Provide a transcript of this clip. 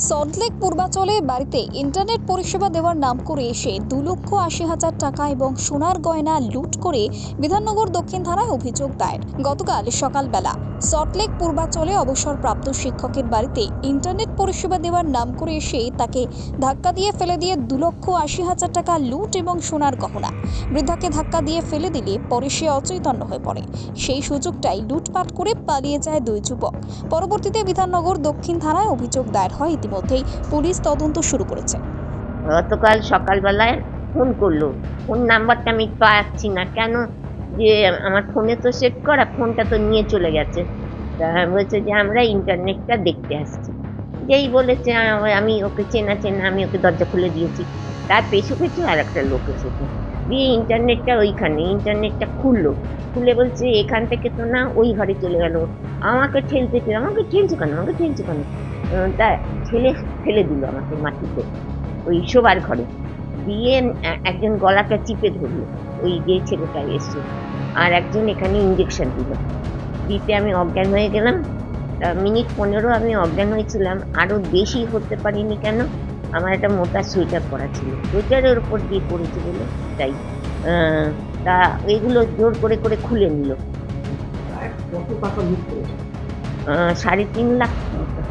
সল্টলেক পূর্বাচলে বাড়িতে ইন্টারনেট পরিষেবা দেওয়ার নাম করে এসে 2,80,000 টাকা এবং সোনার গয়না লুট করে বিধাননগর দক্ষিণ থানায় অভিযোগ দায়ের। গতকাল সকালবেলা সল্টলেক পূর্বাচলে অবসরপ্রাপ্ত শিক্ষকের বাড়িতে ইন্টারনেট পরিষেবা দেওয়ার নাম করে এসে তাকে ধাক্কা দিয়ে ফেলে দিয়ে 2,80,000 টাকা লুট এবং সোনার গহনা। বৃদ্ধাকে ধাক্কা দিয়ে ফেলে দিলে পরে সে অচৈতন্য হয়ে পড়ে। সেই সুযোগটাই লুটপাট করে পালিয়ে যায় দুই যুবক। পরবর্তীতে বিধাননগর দক্ষিণ থানায় অভিযোগ দায়ের হয়। ইতিমধ্যেই পুলিশ তদন্ত শুরু করেছে। গতকাল সকালবেলায় ফোন করলো, ফোন নাম্বারটা আমি পাচ্ছি না কেন, যে আমার ফোনে তো সেট করা, ফোনটা তো নিয়ে চলে গেছে। তা বলছে যে আমরা ইন্টারনেটটা দেখতে আসছি। যেই বলেছে আমি ওকে চেনা আমি ওকে দরজা খুলে দিয়েছি। তার পেছু পেছু আর একটা লোক এসেছে, দিয়ে ইন্টারনেটটা খুললো, খুলে বলছে এখান থেকে তো না, ওই ঘরে চলে গেল। আমাকে ঠেলছে, আমাকে ঠেলছে কেন তা ঠেলে ফেলে দিল আমাকে মাটিতে, ওই শোবার ঘরে। দিয়ে একজন গলাটা চিপে ধরলো, ওই যে ছেলেটা এসছে, আর একজন এখানে ইঞ্জেকশন দিল। দিতে আমি অজ্ঞান হয়ে গেলাম। মিনিট 15 আমি অজ্ঞান হয়েছিলাম, আরও বেশি হতে পারিনি কেন, আমার একটা মোটা সোয়েটার পরা ছিল, সোয়েটারের উপর দিয়ে পড়েছে বলে তাই। তা এইগুলো জোর করে করে খুলে নিল। 3.5 লাখ মতো।